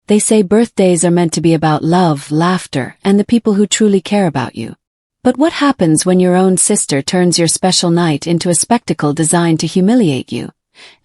They say birthdays are meant to be about love, laughter, and the people who truly care about you. But what happens when your own sister turns your special night into a spectacle designed to humiliate you,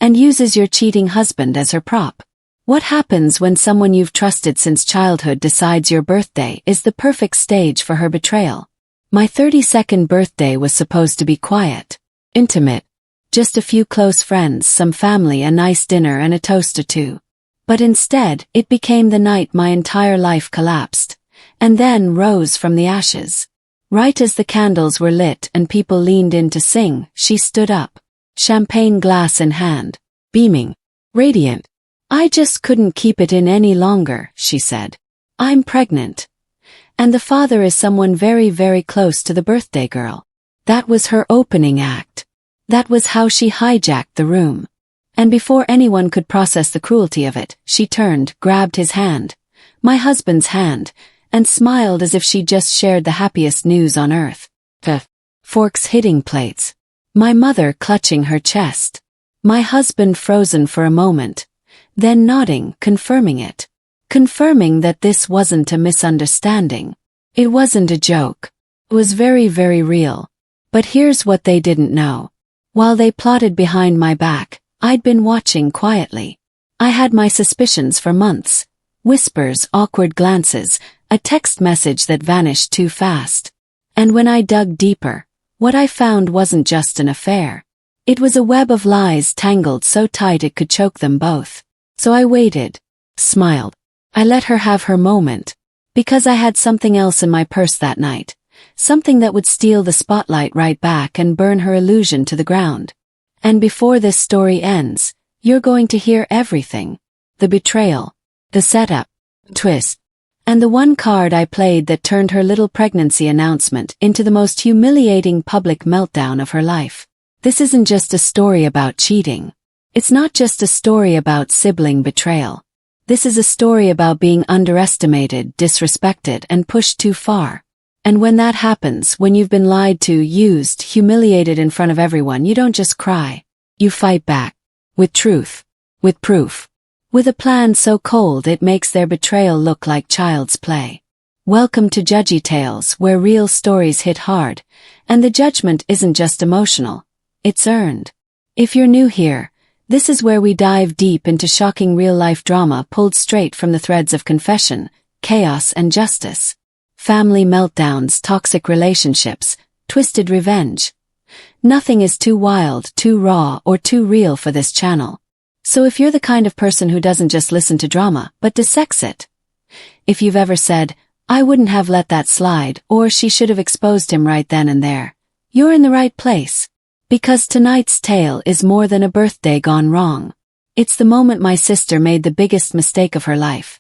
and uses your cheating husband as her prop? What happens when someone you've trusted since childhood decides your birthday is the perfect stage for her betrayal? My 32nd birthday was supposed to be quiet, intimate, just a few close friends, some family, a nice dinner, and a toast or two. But instead, it became the night my entire life collapsed, and then rose from the ashes. Right as the candles were lit and people leaned in to sing, she stood up, champagne glass in hand, beaming, radiant. "I just couldn't keep it in any longer," she said. "I'm pregnant. And the father is someone very, very close to the birthday girl." That was her opening act. That was how she hijacked the room. And before anyone could process the cruelty of it, she turned, grabbed his hand, my husband's hand, and smiled as if she'd just shared the happiest news on earth. Forks hitting plates. My mother clutching her chest. My husband frozen for a moment, then nodding, confirming it. Confirming that this wasn't a misunderstanding. It wasn't a joke. It was very, very real. But here's what they didn't know. While they plotted behind my back, I'd been watching quietly. I had my suspicions for months. Whispers, awkward glances, a text message that vanished too fast. And when I dug deeper, what I found wasn't just an affair. It was a web of lies tangled so tight it could choke them both. So I waited, smiled. I let her have her moment, because I had something else in my purse that night, something that would steal the spotlight right back and burn her illusion to the ground. And before this story ends, you're going to hear everything. The betrayal, the setup, twist, and the one card I played that turned her little pregnancy announcement into the most humiliating public meltdown of her life. This isn't just a story about cheating. It's not just a story about sibling betrayal. This is a story about being underestimated, disrespected, and pushed too far. And when that happens, when you've been lied to, used, humiliated in front of everyone, you don't just cry. You fight back. With truth. With proof. With a plan so cold it makes their betrayal look like child's play. Welcome to Judgy Tales, where real stories hit hard, and the judgment isn't just emotional. It's earned. If you're new here, this is where we dive deep into shocking real-life drama pulled straight from the threads of confession, chaos, and justice. Family meltdowns, toxic relationships, twisted revenge. Nothing is too wild, too raw, or too real for this channel. So if you're the kind of person who doesn't just listen to drama, but dissects it. If you've ever said, "I wouldn't have let that slide," or "she should have exposed him right then and there," you're in the right place. Because tonight's tale is more than a birthday gone wrong. It's the moment my sister made the biggest mistake of her life.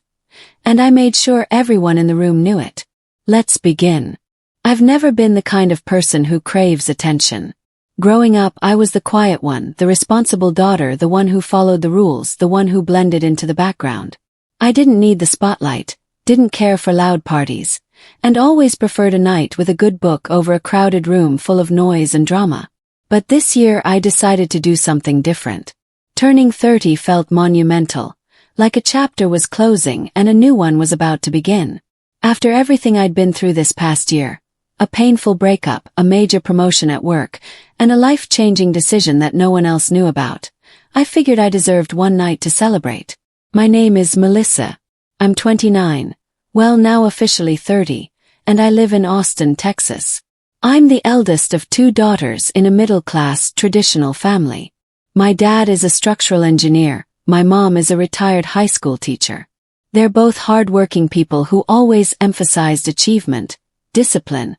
And I made sure everyone in the room knew it. Let's begin. I've never been the kind of person who craves attention. Growing up, I was the quiet one, the responsible daughter, the one who followed the rules, the one who blended into the background. I didn't need the spotlight, didn't care for loud parties, and always preferred a night with a good book over a crowded room full of noise and drama. But this year I decided to do something different. Turning 30 felt monumental, like a chapter was closing and a new one was about to begin. After everything I'd been through this past year, a painful breakup, a major promotion at work, and a life-changing decision that no one else knew about, I figured I deserved one night to celebrate. My name is Melissa. I'm 29, well now officially 30, and I live in Austin, Texas. I'm the eldest of two daughters in a middle-class, traditional family. My dad is a structural engineer, my mom is a retired high school teacher. They're both hard-working people who always emphasized achievement, discipline,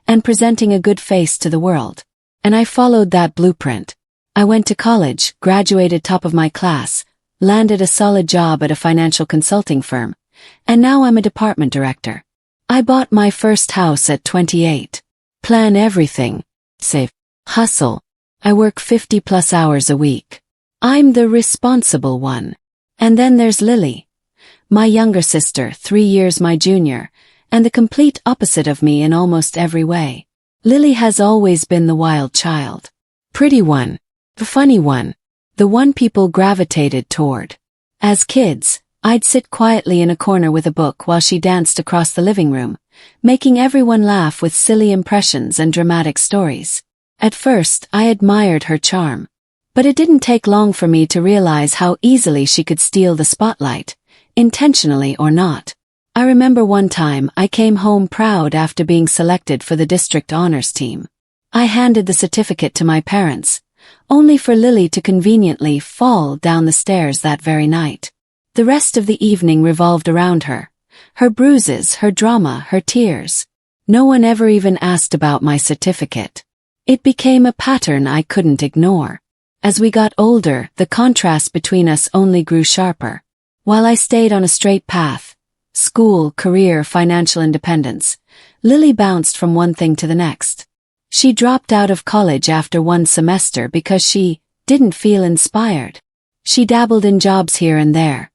and presenting a good face to the world. And I followed that blueprint. I went to college, graduated top of my class, landed a solid job at a financial consulting firm, and now I'm a department director. I bought my first house at 28. Plan everything. Save. Hustle. I work 50+ hours a week. I'm the responsible one. And then there's Lily, my younger sister, 3 years my junior, and the complete opposite of me in almost every way. Lily has always been the wild child. Pretty one. The funny one. The one people gravitated toward. As kids, I'd sit quietly in a corner with a book while she danced across the living room, making everyone laugh with silly impressions and dramatic stories. At first, I admired her charm. But it didn't take long for me to realize how easily she could steal the spotlight, intentionally or not. I remember one time I came home proud after being selected for the district honors team. I handed the certificate to my parents, only for Lily to conveniently fall down the stairs that very night. The rest of the evening revolved around her. Her bruises, her drama, her tears. No one ever even asked about my certificate. It became a pattern I couldn't ignore. As we got older, the contrast between us only grew sharper. While I stayed on a straight path, school, career, financial independence, Lily bounced from one thing to the next. She dropped out of college after one semester because she didn't feel inspired. She dabbled in jobs here and there.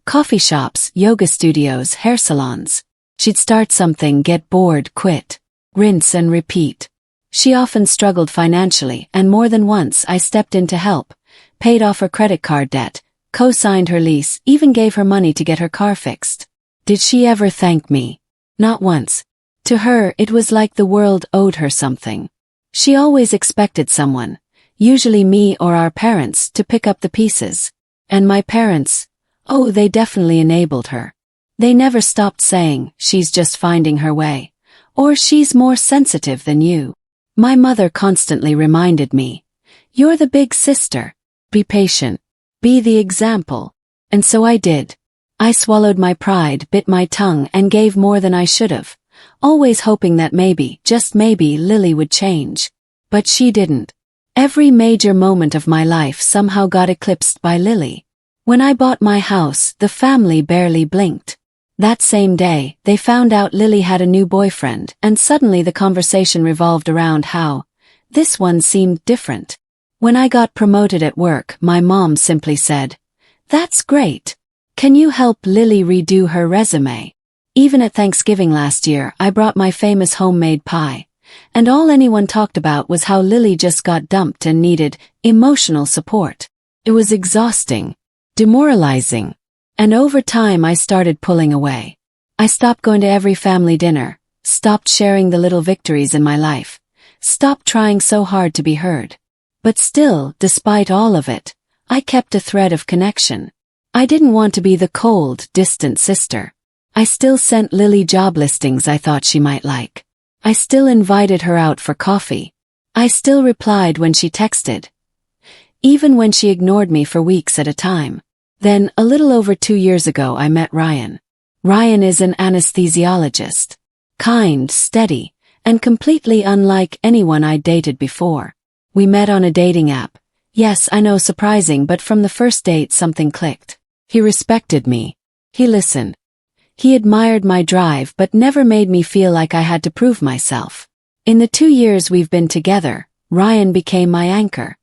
Coffee shops, yoga studios, hair salons. She'd start something, get bored, quit. Rinse and repeat. She often struggled financially, and more than once I stepped in to help, paid off her credit card debt, co-signed her lease, even gave her money to get her car fixed. Did she ever thank me? Not once. To her, it was like the world owed her something. She always expected someone, usually me or our parents, to pick up the pieces. And my parents, oh, they definitely enabled her. They never stopped saying, she's just finding her way, or she's more sensitive than you. My mother constantly reminded me, you're the big sister. Be patient. Be the example. And so I did. I swallowed my pride, bit my tongue, and gave more than I should have, always hoping that maybe, just maybe, Lily would change. But she didn't. Every major moment of my life somehow got eclipsed by Lily. When I bought my house, the family barely blinked. That same day, they found out Lily had a new boyfriend, and suddenly the conversation revolved around how this one seemed different. When I got promoted at work, my mom simply said, "That's great. Can you help Lily redo her resume?" Even at Thanksgiving last year, I brought my famous homemade pie, and all anyone talked about was how Lily just got dumped and needed emotional support. It was exhausting, demoralizing. And over time I started pulling away. I stopped going to every family dinner, stopped sharing the little victories in my life, stopped trying so hard to be heard. But still, despite all of it, I kept a thread of connection. I didn't want to be the cold, distant sister. I still sent Lily job listings I thought she might like. I still invited her out for coffee. I still replied when she texted, even when she ignored me for weeks at a time. Then, a little over 2 years ago, I met Ryan. Ryan is an anesthesiologist. Kind, steady, and completely unlike anyone I'd dated before. We met on a dating app. Yes, I know, surprising, but from the first date something clicked. He respected me. He listened. He admired my drive but never made me feel like I had to prove myself. In the 2 years we've been together, Ryan became my anchor.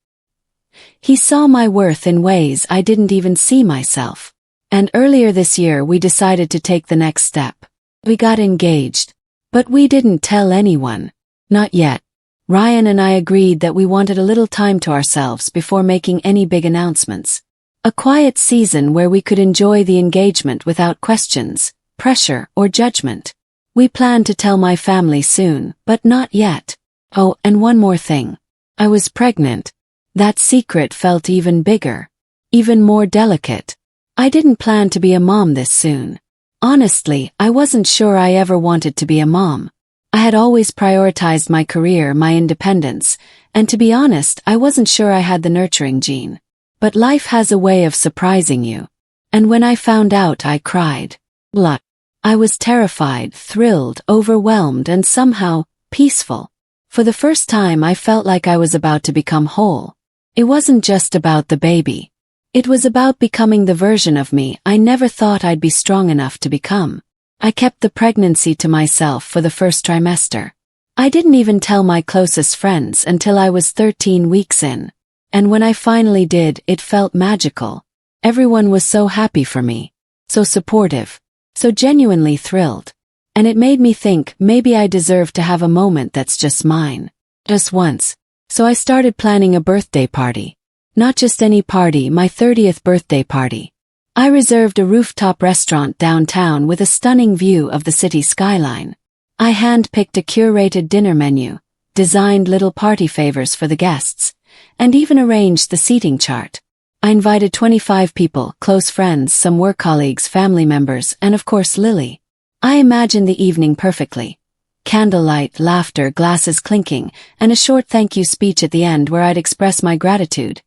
He saw my worth in ways I didn't even see myself. And earlier this year we decided to take the next step. We got engaged. But we didn't tell anyone. Not yet. Ryan and I agreed that we wanted a little time to ourselves before making any big announcements. A quiet season where we could enjoy the engagement without questions, pressure, or judgment. We planned to tell my family soon, but not yet. Oh, and one more thing. I was pregnant. That secret felt even bigger, even more delicate. I didn't plan to be a mom this soon. Honestly, I wasn't sure I ever wanted to be a mom. I had always prioritized my career, my independence, and to be honest, I wasn't sure I had the nurturing gene. But life has a way of surprising you. And when I found out, I cried. Blah. I was terrified, thrilled, overwhelmed, and somehow peaceful. For the first time, I felt like I was about to become whole. It wasn't just about the baby. It was about becoming the version of me I never thought I'd be strong enough to become. I kept the pregnancy to myself for the first trimester. I didn't even tell my closest friends until I was 13 weeks in. And when I finally did, it felt magical. Everyone was so happy for me, so supportive, so genuinely thrilled. And it made me think maybe I deserve to have a moment that's just mine. Just once. So I started planning a birthday party. Not just any party, my 30th birthday party. I reserved a rooftop restaurant downtown with a stunning view of the city skyline. I hand-picked a curated dinner menu, designed little party favors for the guests, and even arranged the seating chart. I invited 25 people, close friends, some work colleagues, family members, and of course Lily. I imagined the evening perfectly. Candlelight, laughter, glasses clinking, and a short thank you speech at the end where I'd express my gratitude.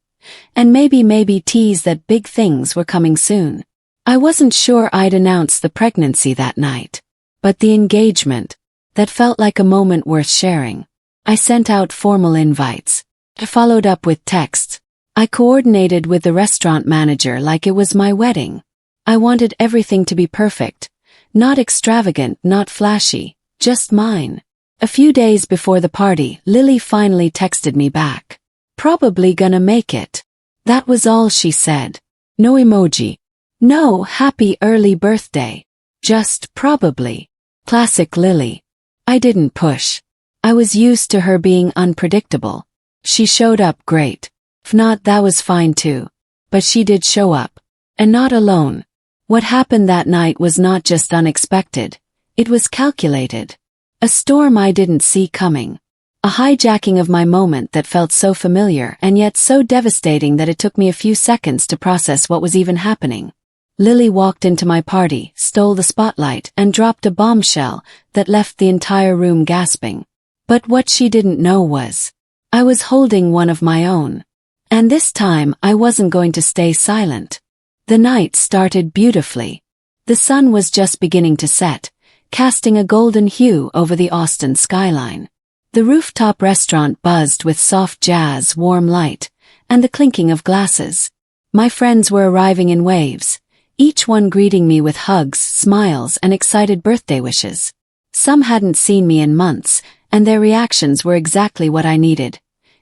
And maybe tease that big things were coming soon. I wasn't sure I'd announce the pregnancy that night. But the engagement, that felt like a moment worth sharing. I sent out formal invites. I followed up with texts. I coordinated with the restaurant manager like it was my wedding. I wanted everything to be perfect. Not extravagant, not flashy, just mine. A few days before the party, Lily finally texted me back. Probably gonna make it. That was all she said. No emoji. No happy early birthday. Just probably. Classic Lily. I didn't push. I was used to her being unpredictable. She showed up great. If not, that was fine too. But she did show up. And not alone. What happened that night was not just unexpected. It was calculated. A storm I didn't see coming. A hijacking of my moment that felt so familiar and yet so devastating that it took me a few seconds to process what was even happening. Lily walked into my party, stole the spotlight, and dropped a bombshell that left the entire room gasping. But what she didn't know was, I was holding one of my own. And this time I wasn't going to stay silent. The night started beautifully. The sun was just beginning to set, casting a golden hue over the Austin skyline. The rooftop restaurant buzzed with soft jazz, warm light, and the clinking of glasses. My friends were arriving in waves, each one greeting me with hugs, smiles, and excited birthday wishes. Some hadn't seen me in months, and their reactions were exactly what I needed.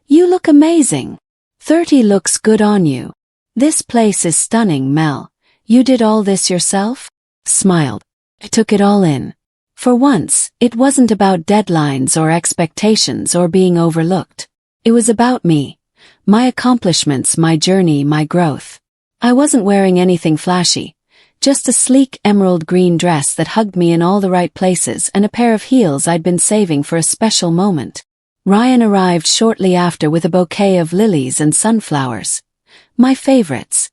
You look amazing. 30 looks good on you. This place is stunning, Mel. You did all this yourself? Smiled. I took it all in. For once, it wasn't about deadlines or expectations or being overlooked. It was about me. My accomplishments, my journey, my growth. I wasn't wearing anything flashy. Just a sleek emerald green dress that hugged me in all the right places and a pair of heels I'd been saving for a special moment. Ryan arrived shortly after with a bouquet of lilies and sunflowers. My favorites.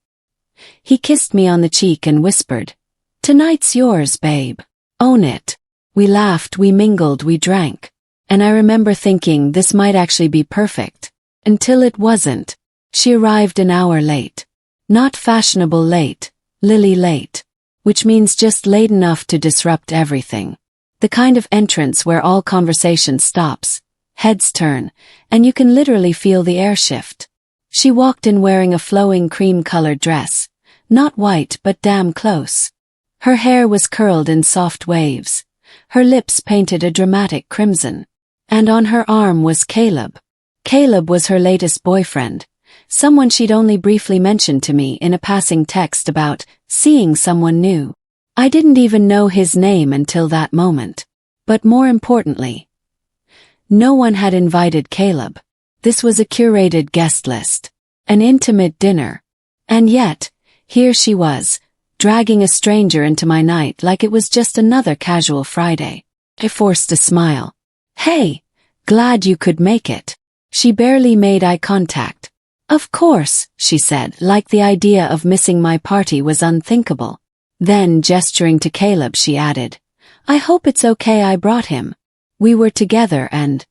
He kissed me on the cheek and whispered, "Tonight's yours, babe. Own it." We laughed, we mingled, we drank. And I remember thinking this might actually be perfect. Until it wasn't. She arrived an hour late. Not fashionable late, Lily late. Which means just late enough to disrupt everything. The kind of entrance where all conversation stops, heads turn, and you can literally feel the air shift. She walked in wearing a flowing cream-colored dress. Not white but damn close. Her hair was curled in soft waves. Her lips painted a dramatic crimson. And on her arm was Caleb. Caleb was her latest boyfriend, someone she'd only briefly mentioned to me in a passing text about seeing someone new. I didn't even know his name until that moment. But more importantly, no one had invited Caleb. This was a curated guest list. An intimate dinner. And yet, here she was, dragging a stranger into my night like it was just another casual Friday. I forced a smile. "Hey, glad you could make it." She barely made eye contact. "Of course," she said, like the idea of missing my party was unthinkable. Then, gesturing to Caleb, she added, "I hope it's okay I brought him. We were together and,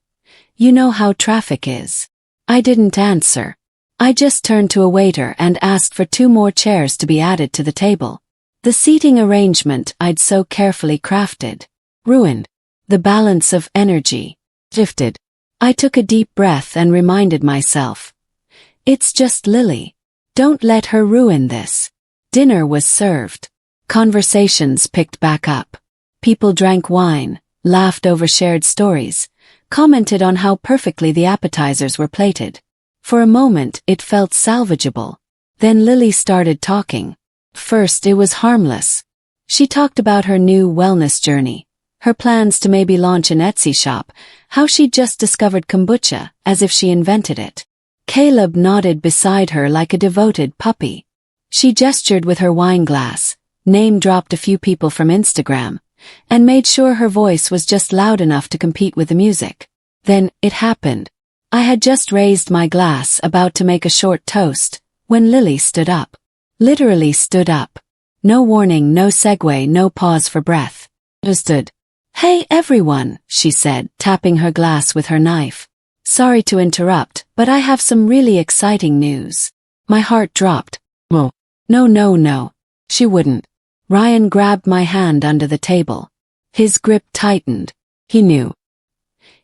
you know how traffic is." I didn't answer. I just turned to a waiter and asked for 2 more chairs to be added to the table. The seating arrangement I'd so carefully crafted. Ruined. The balance of energy. Shifted. I took a deep breath and reminded myself. It's just Lily. Don't let her ruin this. Dinner was served. Conversations picked back up. People drank wine, laughed over shared stories, commented on how perfectly the appetizers were plated. For a moment it felt salvageable. Then Lily started talking. First it was harmless. She talked about her new wellness journey, her plans to maybe launch an Etsy shop, how she'd just discovered kombucha, as if she invented it. Caleb nodded beside her like a devoted puppy. She gestured with her wine glass, name-dropped a few people from Instagram, and made sure her voice was just loud enough to compete with the music. Then, it happened. I had just raised my glass, about to make a short toast, when Lily stood up. Literally stood up. No warning, no segue, no pause for breath. Just stood. "Hey everyone," she said, tapping her glass with her knife. "Sorry to interrupt, but I have some really exciting news." My heart dropped. "Oh. No. She wouldn't." Ryan grabbed my hand under the table. His grip tightened. He knew.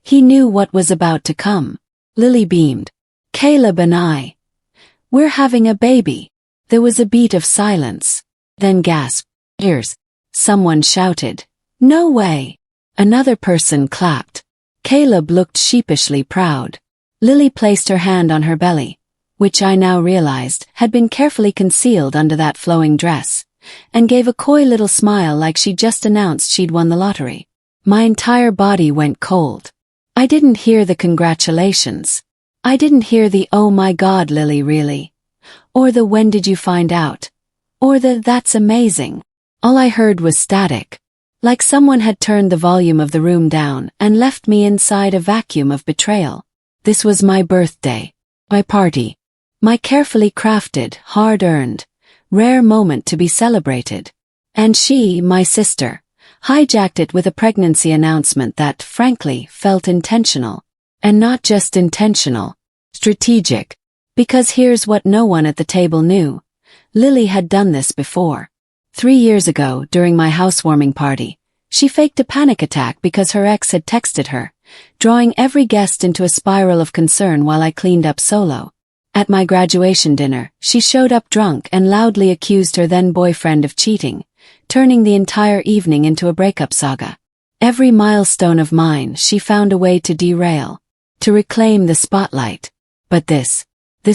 He knew what was about to come. Lily beamed. "Caleb and I. We're having a baby." There was a beat of silence. Then gasp. "Ears." Someone shouted. "No way." Another person clapped. Caleb looked sheepishly proud. Lily placed her hand on her belly, which I now realized had been carefully concealed under that flowing dress, and gave a coy little smile like she'd just announced she'd won the lottery. My entire body went cold. I didn't hear the congratulations. I didn't hear the "Oh my God, Lily, really?" Or the "When did you find out?" Or the "That's amazing." All I heard was static. Like someone had turned the volume of the room down and left me inside a vacuum of betrayal. This was my birthday. My party. My carefully crafted, hard-earned, rare moment to be celebrated. And she, my sister, hijacked it with a pregnancy announcement that, frankly, felt intentional. And not just intentional. Strategic. Because here's what no one at the table knew. Lily had done this before. 3 years ago, during my housewarming party, she faked a panic attack because her ex had texted her, drawing every guest into a spiral of concern while I cleaned up solo. At my graduation dinner, she showed up drunk and loudly accused her then-boyfriend of cheating, turning the entire evening into a breakup saga. Every milestone of mine she found a way to derail, to reclaim the spotlight. But this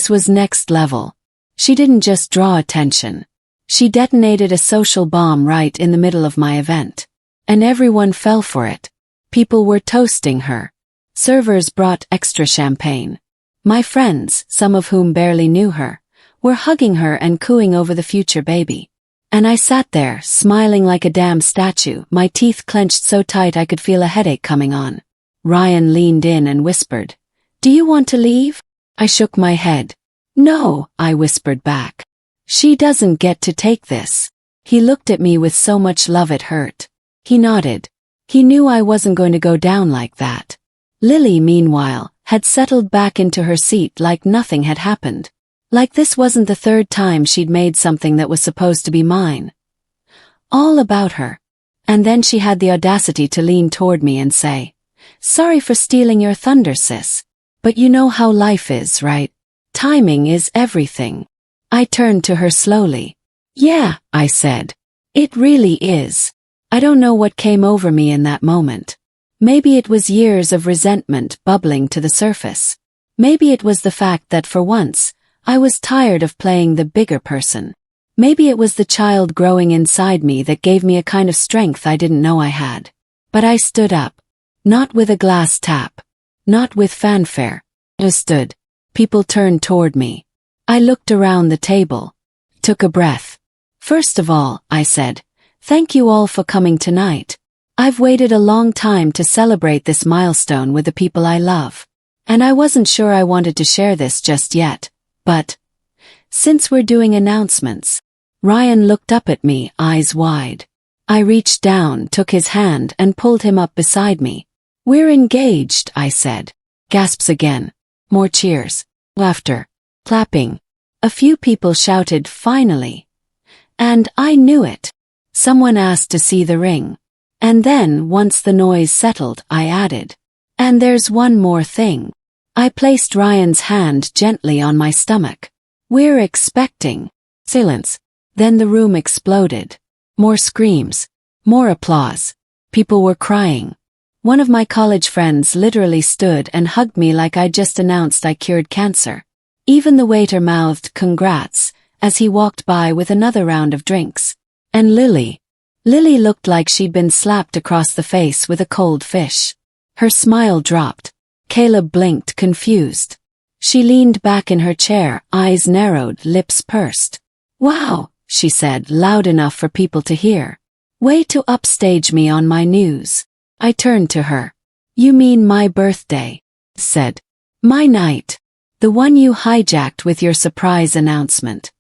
was next level. She didn't just draw attention. She detonated a social bomb right in the middle of my event. And everyone fell for it. People were toasting her. Servers brought extra champagne. My friends, some of whom barely knew her, were hugging her and cooing over the future baby. And I sat there, smiling like a damn statue, my teeth clenched so tight I could feel a headache coming on. Ryan leaned in and whispered, "Do you want to leave?" I shook my head. "No," I whispered back. "She doesn't get to take this." He looked at me with so much love it hurt. He nodded. He knew I wasn't going to go down like that. Lily, meanwhile, had settled back into her seat like nothing had happened. Like this wasn't the third time she'd made something that was supposed to be mine. All about her. And then she had the audacity to lean toward me and say, "Sorry for stealing your thunder, sis. But you know how life is, right? Timing is everything." I turned to her slowly. "Yeah," I said. "It really is." I don't know what came over me in that moment. Maybe it was years of resentment bubbling to the surface. Maybe it was the fact that for once, I was tired of playing the bigger person. Maybe it was the child growing inside me that gave me a kind of strength I didn't know I had. But I stood up. Not with a glass tap. Not with fanfare. I stood. People turned toward me. I looked around the table. Took a breath. "First of all," I said, "thank you all for coming tonight. I've waited a long time to celebrate this milestone with the people I love. And I wasn't sure I wanted to share this just yet. But since we're doing announcements." Ryan looked up at me, eyes wide. I reached down, took his hand, and pulled him up beside me. "We're engaged," I said. Gasps again. More cheers. Laughter. Clapping. A few people shouted, "Finally." And I knew it. Someone asked to see the ring. And then, once the noise settled, I added, "And there's one more thing." I placed Ryan's hand gently on my stomach. "We're expecting." Silence. Then the room exploded. More screams. More applause. People were crying. One of my college friends literally stood and hugged me like I'd just announced I cured cancer. Even the waiter mouthed "Congrats" as he walked by with another round of drinks. And Lily looked like she'd been slapped across the face with a cold fish. Her smile dropped. Caleb blinked, confused. She leaned back in her chair, eyes narrowed, lips pursed. Wow, she said, loud enough for people to hear. Way to upstage me on my news. I turned to her. You mean my birthday? Said. My night. The one you hijacked with your surprise announcement.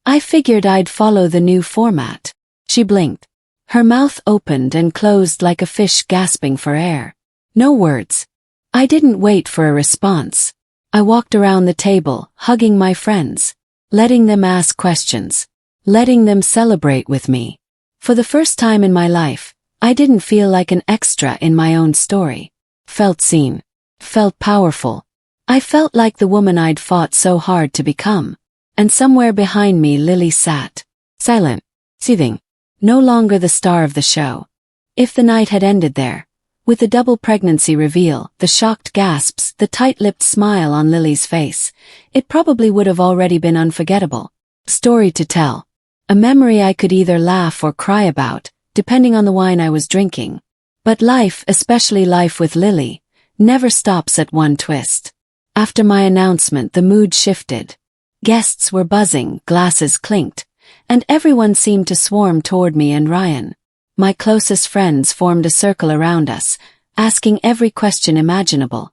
I figured I'd follow the new format. She blinked. Her mouth opened and closed like a fish gasping for air. No words. I didn't wait for a response. I walked around the table, hugging my friends, letting them ask questions, letting them celebrate with me. For the first time in my life, I didn't feel like an extra in my own story. Felt seen. Felt powerful. I felt like the woman I'd fought so hard to become. And somewhere behind me Lily sat. Silent. Seething. No longer the star of the show. If the night had ended there, with the double pregnancy reveal, the shocked gasps, the tight-lipped smile on Lily's face, it probably would have already been unforgettable. Story to tell. A memory I could either laugh or cry about, depending on the wine I was drinking. But life, especially life with Lily, never stops at one twist. After my announcement, the mood shifted. Guests were buzzing, glasses clinked, and everyone seemed to swarm toward me and Ryan. My closest friends formed a circle around us, asking every question imaginable.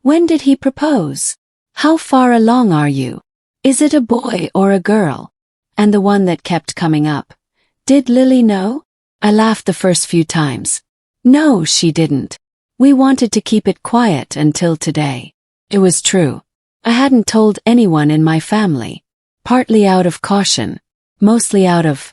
When did he propose? How far along are you? Is it a boy or a girl? And the one that kept coming up. Did Lily know? I laughed the first few times. No, she didn't. We wanted to keep it quiet until today. It was true. I hadn't told anyone in my family. Partly out of caution. Mostly out of,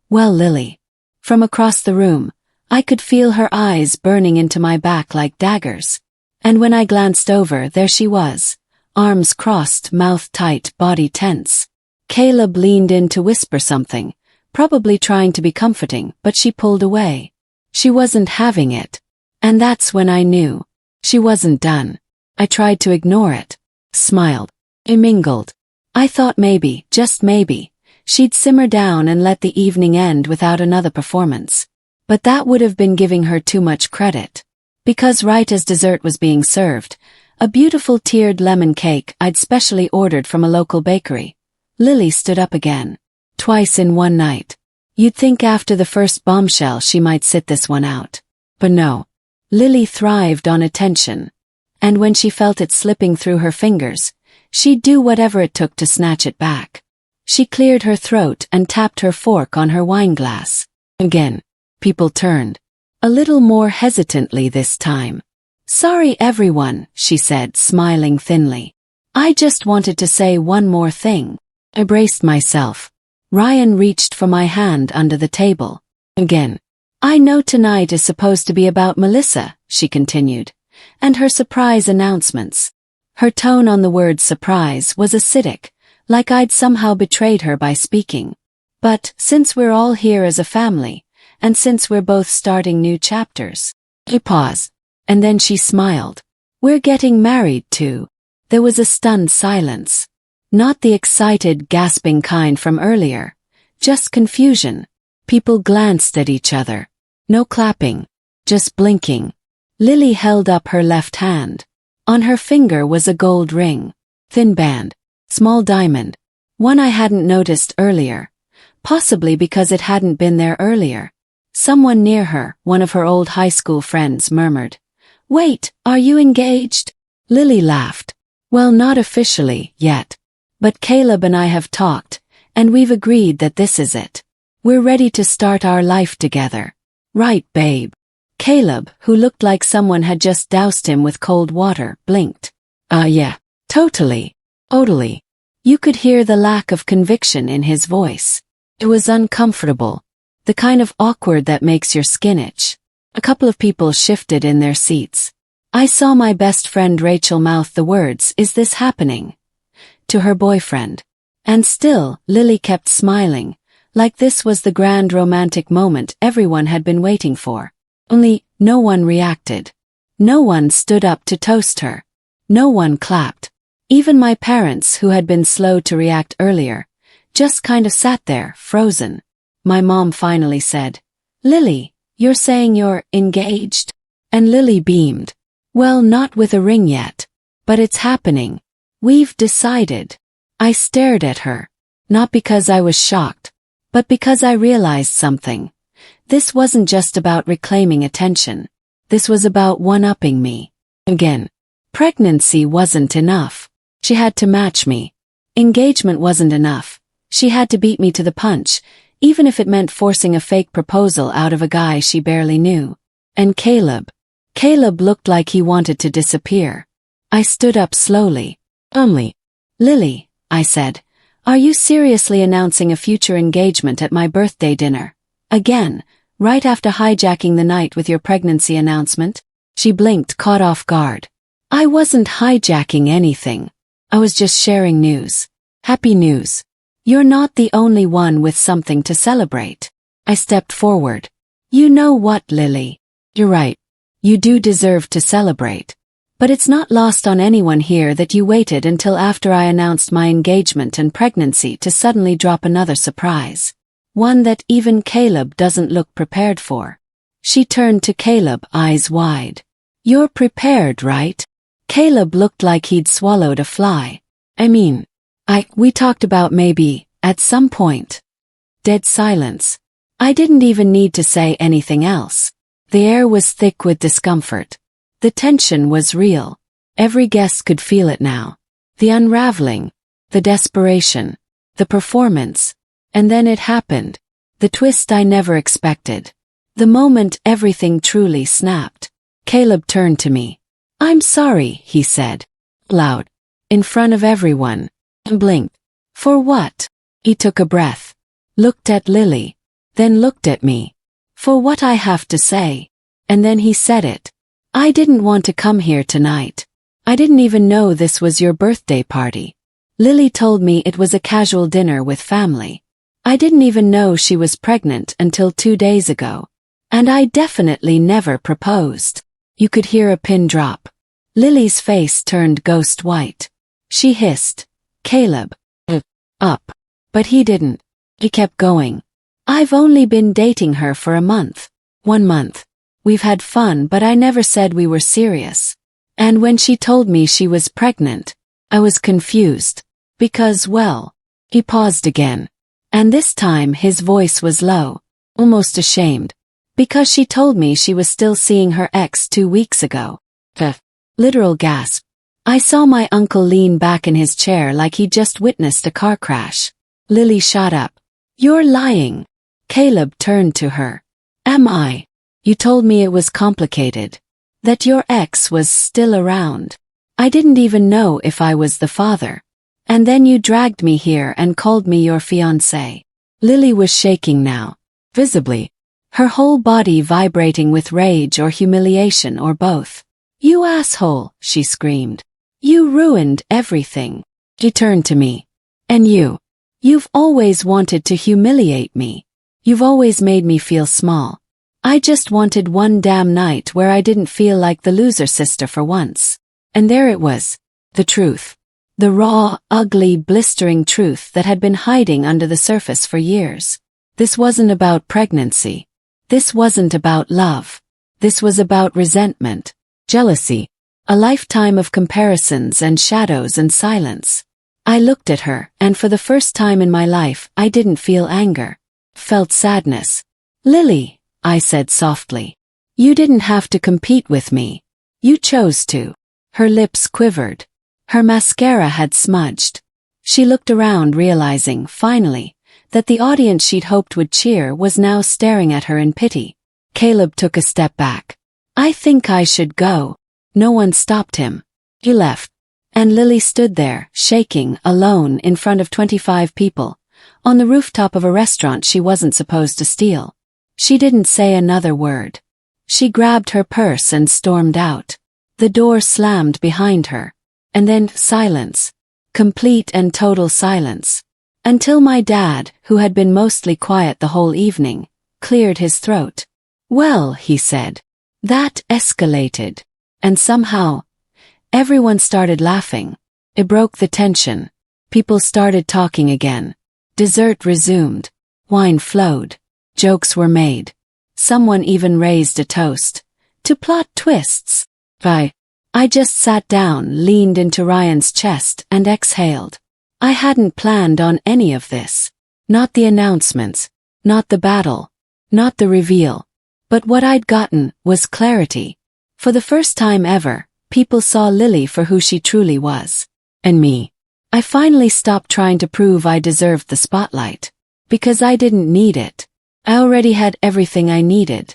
well, Lily. From across the room, I could feel her eyes burning into my back like daggers. And when I glanced over, there she was. Arms crossed, mouth tight, body tense. Caleb leaned in to whisper something, probably trying to be comforting, but she pulled away. She wasn't having it. And that's when I knew. She wasn't done. I tried to ignore it. Smiled. I mingled. I thought maybe, just maybe, she'd simmer down and let the evening end without another performance. But that would have been giving her too much credit. Because right as dessert was being served, a beautiful tiered lemon cake I'd specially ordered from a local bakery, Lily stood up again. Twice in one night. You'd think after the first bombshell she might sit this one out. But no. Lily thrived on attention. And when she felt it slipping through her fingers, she'd do whatever it took to snatch it back. She cleared her throat and tapped her fork on her wine glass. Again, people turned. A little more hesitantly this time. Sorry everyone, she said, smiling thinly. I just wanted to say one more thing. I braced myself. Ryan reached for my hand under the table. Again. I know tonight is supposed to be about Melissa, she continued, and her surprise announcements. Her tone on the word surprise was acidic, like I'd somehow betrayed her by speaking. But, since we're all here as a family, and since we're both starting new chapters. I paused, and then she smiled. We're getting married too. There was a stunned silence. Not the excited, gasping kind from earlier. Just confusion. People glanced at each other. No clapping. Just blinking. Lily held up her left hand. On her finger was a gold ring. Thin band. Small diamond. One I hadn't noticed earlier. Possibly because it hadn't been there earlier. Someone near her, one of her old high school friends, murmured, Wait, are you engaged? Lily laughed. Well, not officially, yet. But Caleb and I have talked, and we've agreed that this is it. We're ready to start our life together. Right, babe. Caleb, who looked like someone had just doused him with cold water, blinked. Yeah. Totally. Totally. You could hear the lack of conviction in his voice. It was uncomfortable. The kind of awkward that makes your skin itch. A couple of people shifted in their seats. I saw my best friend Rachel mouth the words, "Is this happening?" to her boyfriend. And still, Lily kept smiling, like this was the grand romantic moment everyone had been waiting for. Only, no one reacted. No one stood up to toast her. No one clapped. Even my parents, who had been slow to react earlier, just kind of sat there, frozen. My mom finally said, Lily, you're saying you're engaged? And Lily beamed. Well, not with a ring yet. But it's happening. We've decided. I stared at her. Not because I was shocked, but because I realized something. This wasn't just about reclaiming attention. This was about one-upping me. Again. Pregnancy wasn't enough. She had to match me. Engagement wasn't enough. She had to beat me to the punch, even if it meant forcing a fake proposal out of a guy she barely knew. And Caleb looked like he wanted to disappear. I stood up slowly. Lily, I said, are you seriously announcing a future engagement at my birthday dinner? Again, right after hijacking the night with your pregnancy announcement? She blinked, caught off guard. I wasn't hijacking anything. I was just sharing news. Happy news. You're not the only one with something to celebrate. I stepped forward. You know what, Lily? You're right. You do deserve to celebrate. But it's not lost on anyone here that you waited until after I announced my engagement and pregnancy to suddenly drop another surprise. One that even Caleb doesn't look prepared for. She turned to Caleb, eyes wide. You're prepared, right? Caleb looked like he'd swallowed a fly. We talked about maybe, at some point. Dead silence. I didn't even need to say anything else. The air was thick with discomfort. The tension was real. Every guest could feel it now. The unraveling, the desperation, the performance. And then it happened. The twist I never expected. The moment everything truly snapped. Caleb turned to me. I'm sorry, he said. Loud. In front of everyone. And blinked. For what? He took a breath. Looked at Lily. Then looked at me. For what I have to say. And then he said it. I didn't want to come here tonight. I didn't even know this was your birthday party. Lily told me it was a casual dinner with family. I didn't even know she was pregnant until 2 days ago. And I definitely never proposed. You could hear a pin drop. Lily's face turned ghost white. She hissed. Caleb. Up. But he didn't. He kept going. I've only been dating her for a month. 1 month. We've had fun, but I never said we were serious. And when she told me she was pregnant, I was confused. Because, well, he paused again. And this time his voice was low, almost ashamed. Because she told me she was still seeing her ex 2 weeks ago. Literal gasp. I saw my uncle lean back in his chair like he'd just witnessed a car crash. Lily shot up. You're lying. Caleb turned to her. Am I? You told me it was complicated. That your ex was still around. I didn't even know if I was the father. And then you dragged me here and called me your fiancé. Lily was shaking now. Visibly. Her whole body vibrating with rage or humiliation or both. You asshole, she screamed. You ruined everything. She turned to me. And you've always wanted to humiliate me. You've always made me feel small. I just wanted one damn night where I didn't feel like the loser sister for once. And there it was. The truth. The raw, ugly, blistering truth that had been hiding under the surface for years. This wasn't about pregnancy. This wasn't about love. This was about resentment, jealousy, a lifetime of comparisons and shadows and silence. I looked at her, and for the first time in my life, I didn't feel anger. Felt sadness. Lily, I said softly. You didn't have to compete with me. You chose to. Her lips quivered. Her mascara had smudged. She looked around, realizing, finally, that the audience she'd hoped would cheer was now staring at her in pity. Caleb took a step back. I think I should go. No one stopped him. He left. And Lily stood there, shaking, alone in front of 25 people, on the rooftop of a restaurant she wasn't supposed to steal. She didn't say another word. She grabbed her purse and stormed out. The door slammed behind her. And then silence. Complete and total silence. Until my dad, who had been mostly quiet the whole evening, cleared his throat. Well, he said. That escalated. And somehow, everyone started laughing. It broke the tension. People started talking again. Dessert resumed. Wine flowed. Jokes were made. Someone even raised a toast. To plot twists. I just sat down, leaned into Ryan's chest, and exhaled. I hadn't planned on any of this. Not the announcements, not the battle, not the reveal. But what I'd gotten was clarity. For the first time ever, people saw Lily for who she truly was. And me. I finally stopped trying to prove I deserved the spotlight. Because I didn't need it. I already had everything I needed.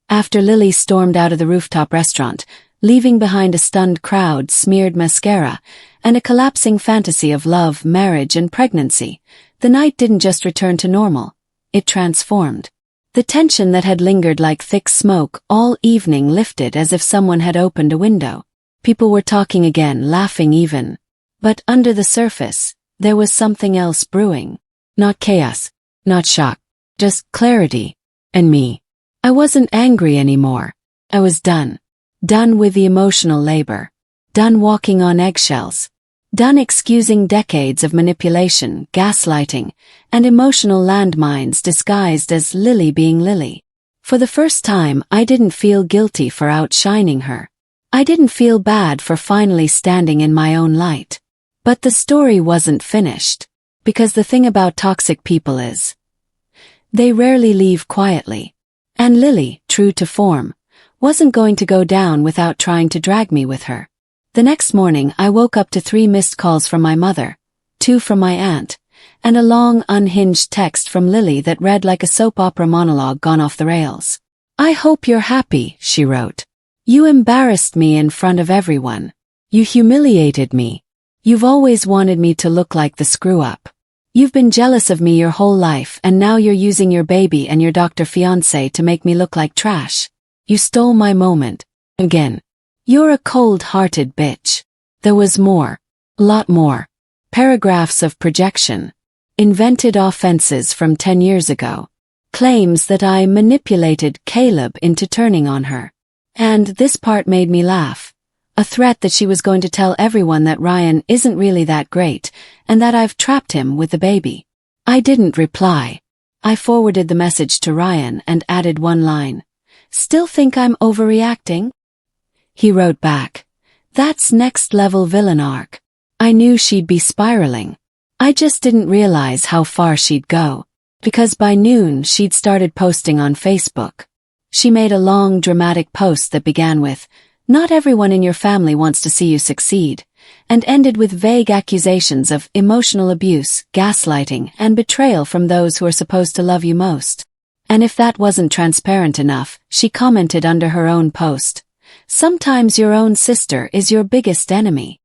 After Lily stormed out of the rooftop restaurant, leaving behind a stunned crowd, smeared mascara, and a collapsing fantasy of love, marriage, and pregnancy, the night didn't just return to normal. It transformed. The tension that had lingered like thick smoke all evening lifted as if someone had opened a window. People were talking again, laughing even. But under the surface, there was something else brewing. Not chaos, not shock, just clarity. And me. I wasn't angry anymore. I was done. Done with the emotional labor. Done walking on eggshells. Done excusing decades of manipulation, gaslighting, and emotional landmines disguised as Lily being Lily. For the first time, I didn't feel guilty for outshining her. I didn't feel bad for finally standing in my own light. But the story wasn't finished. Because the thing about toxic people is, they rarely leave quietly. And Lily, true to form, wasn't going to go down without trying to drag me with her. The next morning I woke up to 3 missed calls from my mother, 2 from my aunt, and a long unhinged text from Lily that read like a soap opera monologue gone off the rails. "I hope you're happy," she wrote. "You embarrassed me in front of everyone. You humiliated me. You've always wanted me to look like the screw-up. You've been jealous of me your whole life and now you're using your baby and your doctor fiancé to make me look like trash. You stole my moment. Again. You're a cold-hearted bitch." There was more. A lot more. Paragraphs of projection. Invented offenses from 10 years ago. Claims that I manipulated Caleb into turning on her. And this part made me laugh. A threat that she was going to tell everyone that Ryan isn't really that great, and that I've trapped him with the baby. I didn't reply. I forwarded the message to Ryan and added one line. "Still think I'm overreacting?" He wrote back, "That's next-level villain arc." I knew she'd be spiraling. I just didn't realize how far she'd go. Because by noon she'd started posting on Facebook. She made a long, dramatic post that began with, "Not everyone in your family wants to see you succeed," and ended with vague accusations of emotional abuse, gaslighting, and betrayal from those who are supposed to love you most. And if that wasn't transparent enough, she commented under her own post, "Sometimes your own sister is your biggest enemy."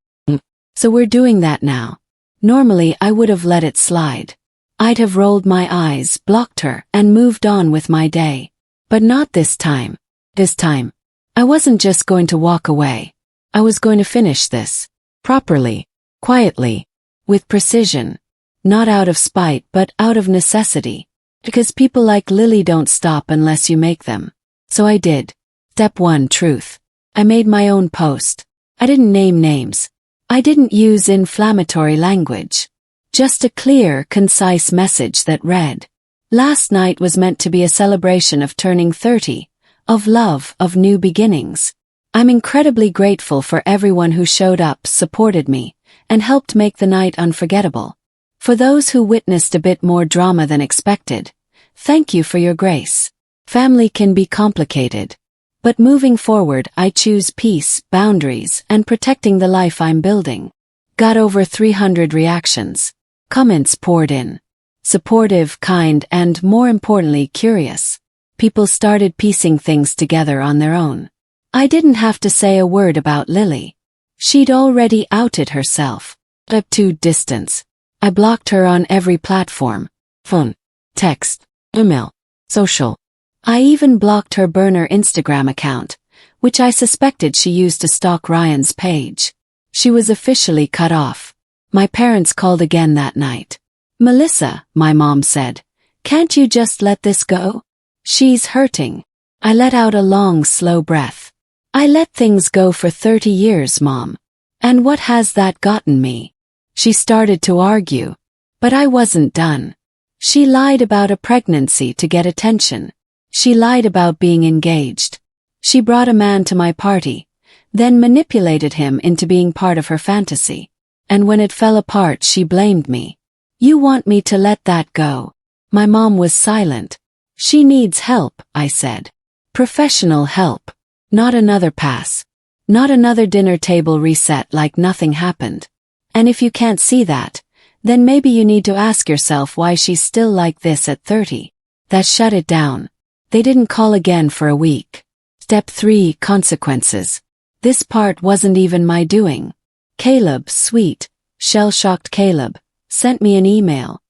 So we're doing that now. Normally I would have let it slide. I'd have rolled my eyes, blocked her, and moved on with my day. But not this time. This time. I wasn't just going to walk away. I was going to finish this. Properly. Quietly. With precision. Not out of spite, but out of necessity. Because people like Lily don't stop unless you make them. So I did. Step 1, truth. I made my own post. I didn't name names. I didn't use inflammatory language. Just a clear, concise message that read, "Last night was meant to be a celebration of turning 30, of love, of new beginnings. I'm incredibly grateful for everyone who showed up, supported me, and helped make the night unforgettable. For those who witnessed a bit more drama than expected, thank you for your grace. Family can be complicated. But moving forward, I choose peace, boundaries, and protecting the life I'm building." Got over 300 reactions. Comments poured in. Supportive, kind, and more importantly, curious. People started piecing things together on their own. I didn't have to say a word about Lily. She'd already outed herself. Up to distance. I blocked her on every platform. Phone, text, email, social. I even blocked her burner Instagram account, which I suspected she used to stalk Ryan's page. She was officially cut off. My parents called again that night. "Melissa," my mom said, "can't you just let this go? She's hurting." I let out a long, slow breath. I let things go for 30 years, Mom. And what has that gotten me? She started to argue. But I wasn't done. She lied about a pregnancy to get attention. She lied about being engaged. She brought a man to my party, then manipulated him into being part of her fantasy. And when it fell apart, she blamed me. You want me to let that go? My mom was silent. She needs help, I said. Professional help. Not another pass. Not another dinner table reset like nothing happened. And if you can't see that, then maybe you need to ask yourself why she's still like this at 30. That shut it down. They didn't call again for a week. Step 3, consequences. This part wasn't even my doing. Caleb, sweet, shell-shocked Caleb, sent me an email.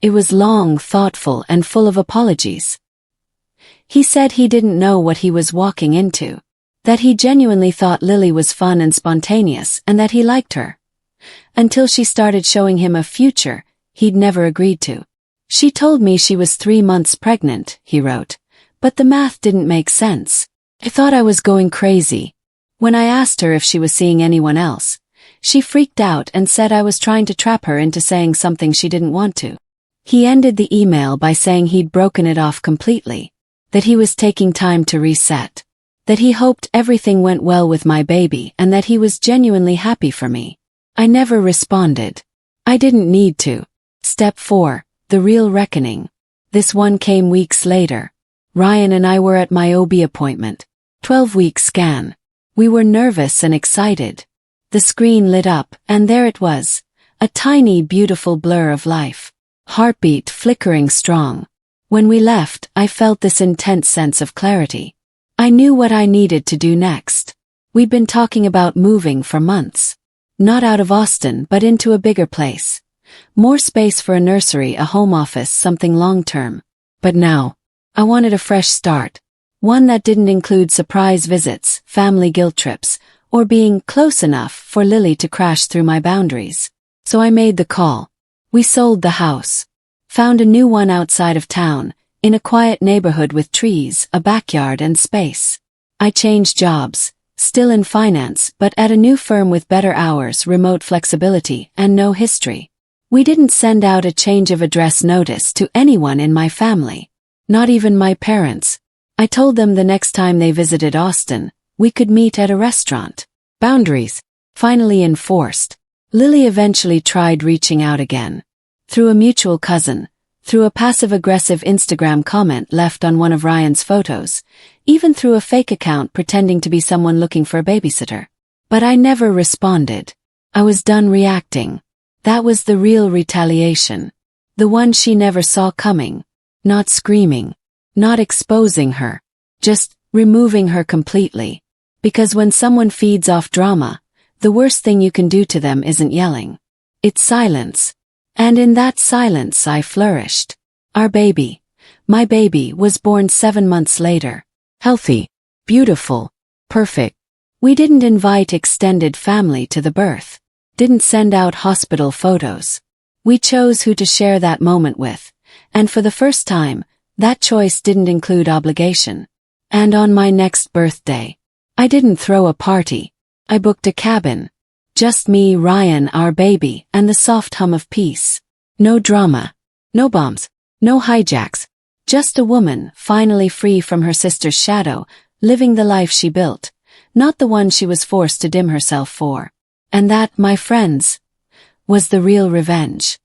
It was long, thoughtful, and full of apologies. He said he didn't know what he was walking into. That he genuinely thought Lily was fun and spontaneous and that he liked her. Until she started showing him a future he'd never agreed to. She told me she was 3 months pregnant, he wrote, but the math didn't make sense. I thought I was going crazy. When I asked her if she was seeing anyone else, she freaked out and said I was trying to trap her into saying something she didn't want to. He ended the email by saying he'd broken it off completely, that he was taking time to reset, that he hoped everything went well with my baby and that he was genuinely happy for me. I never responded. I didn't need to. Step 4, the real reckoning. This one came weeks later. Ryan and I were at my OB appointment. 12-week scan. We were nervous and excited. The screen lit up, and there it was. A tiny, beautiful blur of life. Heartbeat flickering strong. When we left, I felt this intense sense of clarity. I knew what I needed to do next. We'd been talking about moving for months. Not out of Austin, but into a bigger place. More space for a nursery, a home office, something long-term. But now, I wanted a fresh start. One that didn't include surprise visits, family guilt trips, or being close enough for Lily to crash through my boundaries. So I made the call. We sold the house. Found a new one outside of town, in a quiet neighborhood with trees, a backyard and space. I changed jobs, still in finance, but at a new firm with better hours, remote flexibility, and no history. We didn't send out a change of address notice to anyone in my family. Not even my parents. I told them the next time they visited Austin, we could meet at a restaurant. Boundaries. Finally enforced. Lily eventually tried reaching out again. Through a mutual cousin, through a passive-aggressive Instagram comment left on one of Ryan's photos, even through a fake account pretending to be someone looking for a babysitter. But I never responded. I was done reacting. That was the real retaliation. The one she never saw coming. Not screaming. Not exposing her. Just removing her completely. Because when someone feeds off drama, the worst thing you can do to them isn't yelling. It's silence. And in that silence I flourished. Our baby, my baby, was born 7 months later. Healthy, beautiful, perfect. We didn't invite extended family to the birth. Didn't send out hospital photos. We chose who to share that moment with. And for the first time, that choice didn't include obligation. And on my next birthday, I didn't throw a party. I booked a cabin. Just me, Ryan, our baby, and the soft hum of peace. No drama. No bombs. No hijacks. Just a woman, finally free from her sister's shadow, living the life she built, not the one she was forced to dim herself for. And that, my friends, was the real revenge.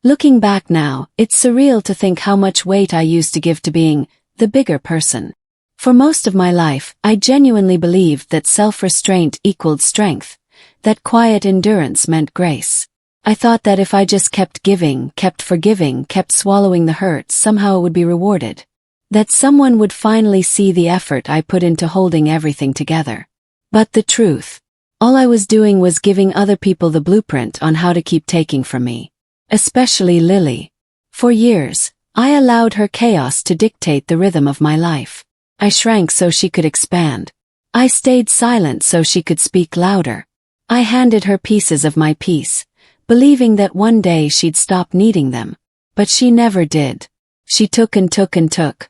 Looking back now, it's surreal to think how much weight I used to give to being the bigger person. For most of my life, I genuinely believed that self-restraint equaled strength, that quiet endurance meant grace. I thought that if I just kept giving, kept forgiving, kept swallowing the hurt, somehow it would be rewarded. That someone would finally see the effort I put into holding everything together. But the truth, all I was doing was giving other people the blueprint on how to keep taking from me. Especially Lily. For years, I allowed her chaos to dictate the rhythm of my life. I shrank so she could expand. I stayed silent so she could speak louder. I handed her pieces of my peace, believing that one day she'd stop needing them. But she never did. She took and took and took.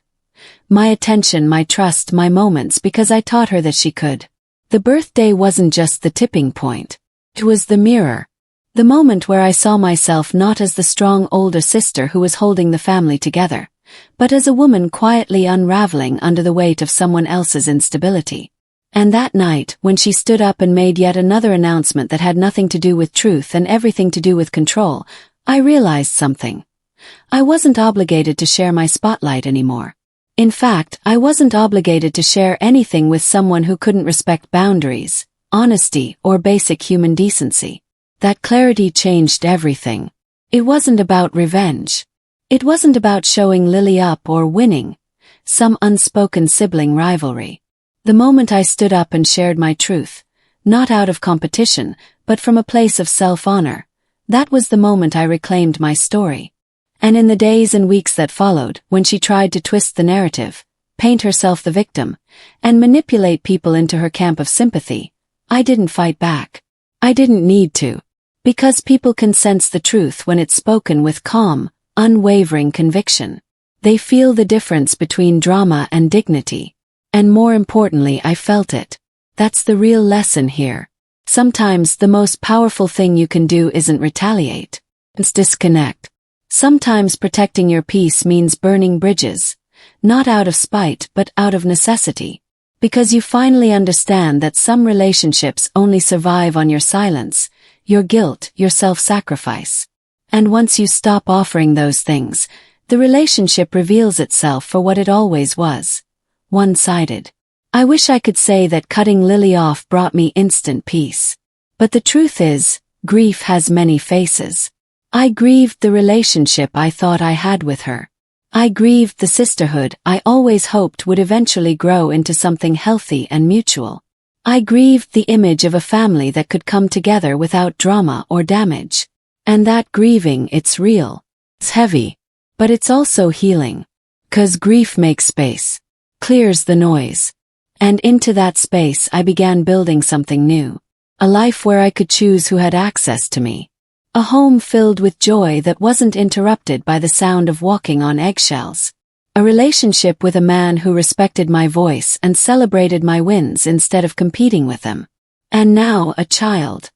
My attention, my trust, my moments, because I taught her that she could. The birthday wasn't just the tipping point. It was the mirror. The moment where I saw myself not as the strong older sister who was holding the family together, but as a woman quietly unraveling under the weight of someone else's instability. And that night, when she stood up and made yet another announcement that had nothing to do with truth and everything to do with control, I realized something. I wasn't obligated to share my spotlight anymore. In fact, I wasn't obligated to share anything with someone who couldn't respect boundaries, honesty, or basic human decency. That clarity changed everything. It wasn't about revenge. It wasn't about showing Lily up or winning some unspoken sibling rivalry. The moment I stood up and shared my truth, not out of competition, but from a place of self-honor, that was the moment I reclaimed my story. And in the days and weeks that followed, when she tried to twist the narrative, paint herself the victim, and manipulate people into her camp of sympathy, I didn't fight back. I didn't need to. Because people can sense the truth when it's spoken with calm, unwavering conviction. They feel the difference between drama and dignity. And more importantly, I felt it. That's the real lesson here. Sometimes the most powerful thing you can do isn't retaliate. It's disconnect. Sometimes protecting your peace means burning bridges. Not out of spite, but out of necessity. Because you finally understand that some relationships only survive on your silence, your guilt, your self-sacrifice. And once you stop offering those things, the relationship reveals itself for what it always was. One-sided. I wish I could say that cutting Lily off brought me instant peace. But the truth is, grief has many faces. I grieved the relationship I thought I had with her. I grieved the sisterhood I always hoped would eventually grow into something healthy and mutual. I grieved the image of a family that could come together without drama or damage. And that grieving, it's real. It's heavy. But it's also healing. 'Cause grief makes space. Clears the noise. And into that space I began building something new. A life where I could choose who had access to me. A home filled with joy that wasn't interrupted by the sound of walking on eggshells. A relationship with a man who respected my voice and celebrated my wins instead of competing with them. And now a child.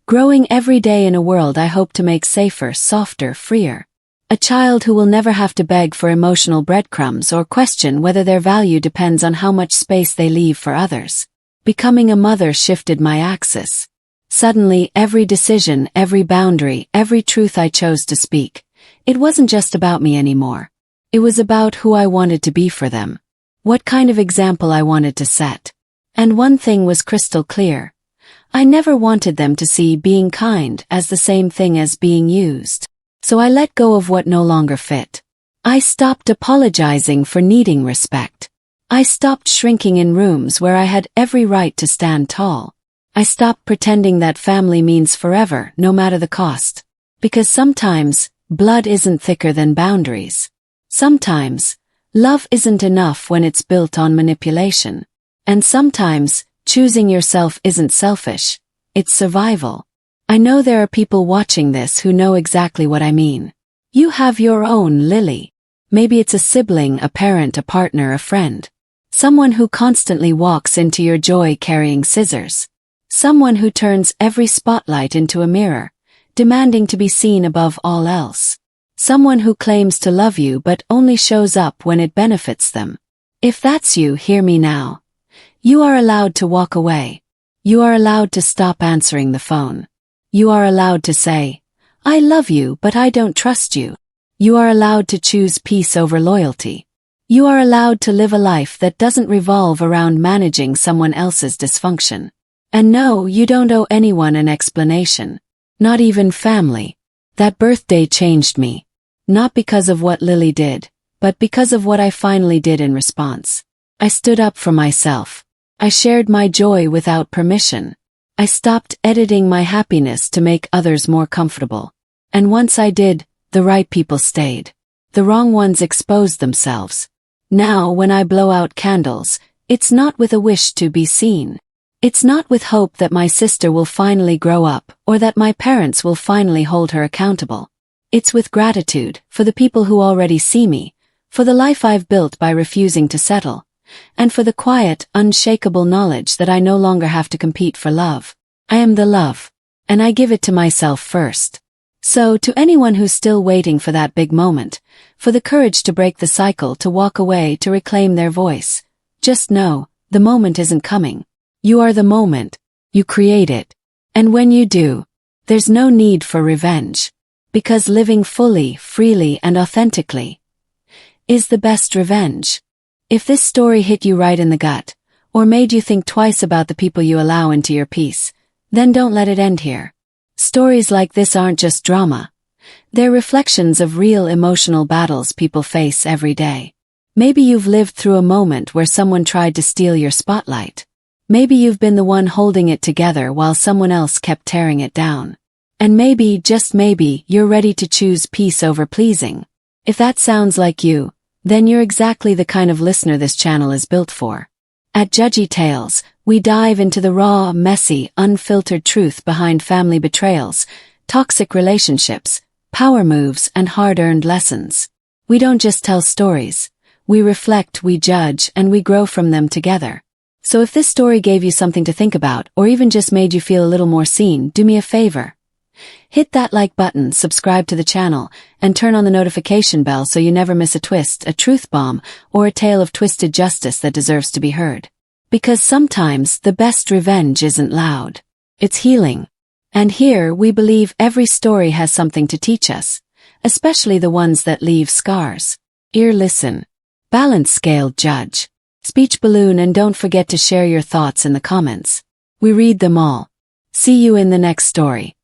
Growing every day in a world I hope to make safer, softer, freer. A child who will never have to beg for emotional breadcrumbs or question whether their value depends on how much space they leave for others. Becoming a mother shifted my axis. Suddenly, every decision, every boundary, every truth I chose to speak, it wasn't just about me anymore. It was about who I wanted to be for them. What kind of example I wanted to set. And one thing was crystal clear. I never wanted them to see being kind as the same thing as being used. So I let go of what no longer fit. I stopped apologizing for needing respect. I stopped shrinking in rooms where I had every right to stand tall. I stopped pretending that family means forever, no matter the cost. Because sometimes, blood isn't thicker than boundaries. Sometimes, love isn't enough when it's built on manipulation. And sometimes, choosing yourself isn't selfish. It's survival. I know there are people watching this who know exactly what I mean. You have your own Lily. Maybe it's a sibling, a parent, a partner, a friend. Someone who constantly walks into your joy carrying scissors. Someone who turns every spotlight into a mirror, demanding to be seen above all else. Someone who claims to love you but only shows up when it benefits them. If that's you, hear me now. You are allowed to walk away. You are allowed to stop answering the phone. You are allowed to say, I love you but I don't trust you. You are allowed to choose peace over loyalty. You are allowed to live a life that doesn't revolve around managing someone else's dysfunction. And no, you don't owe anyone an explanation. Not even family. That birthday changed me. Not because of what Lily did, but because of what I finally did in response. I stood up for myself. I shared my joy without permission. I stopped editing my happiness to make others more comfortable. And once I did, the right people stayed. The wrong ones exposed themselves. Now, when I blow out candles, it's not with a wish to be seen. It's not with hope that my sister will finally grow up or that my parents will finally hold her accountable. It's with gratitude for the people who already see me, for the life I've built by refusing to settle, and for the quiet, unshakable knowledge that I no longer have to compete for love. I am the love, and I give it to myself first. So, to anyone who's still waiting for that big moment, for the courage to break the cycle, to walk away, to reclaim their voice, just know, the moment isn't coming. You are the moment. You create it. And when you do, there's no need for revenge. Because living fully, freely, and authentically is the best revenge. If this story hit you right in the gut, or made you think twice about the people you allow into your peace, then don't let it end here. Stories like this aren't just drama. They're reflections of real emotional battles people face every day. Maybe you've lived through a moment where someone tried to steal your spotlight. Maybe you've been the one holding it together while someone else kept tearing it down. And maybe, just maybe, you're ready to choose peace over pleasing. If that sounds like you, then you're exactly the kind of listener this channel is built for. At Judgy Tales, we dive into the raw, messy, unfiltered truth behind family betrayals, toxic relationships, power moves, and hard-earned lessons. We don't just tell stories. We reflect, we judge, and we grow from them together. So if this story gave you something to think about, or even just made you feel a little more seen, do me a favor. Hit that like button, subscribe to the channel, and turn on the notification bell so you never miss a twist, a truth bomb, or a tale of twisted justice that deserves to be heard. Because sometimes the best revenge isn't loud. It's healing. And here we believe every story has something to teach us, especially the ones that leave scars. Ear listen. Balance scale judge. Speech balloon, and don't forget to share your thoughts in the comments. We read them all. See you in the next story.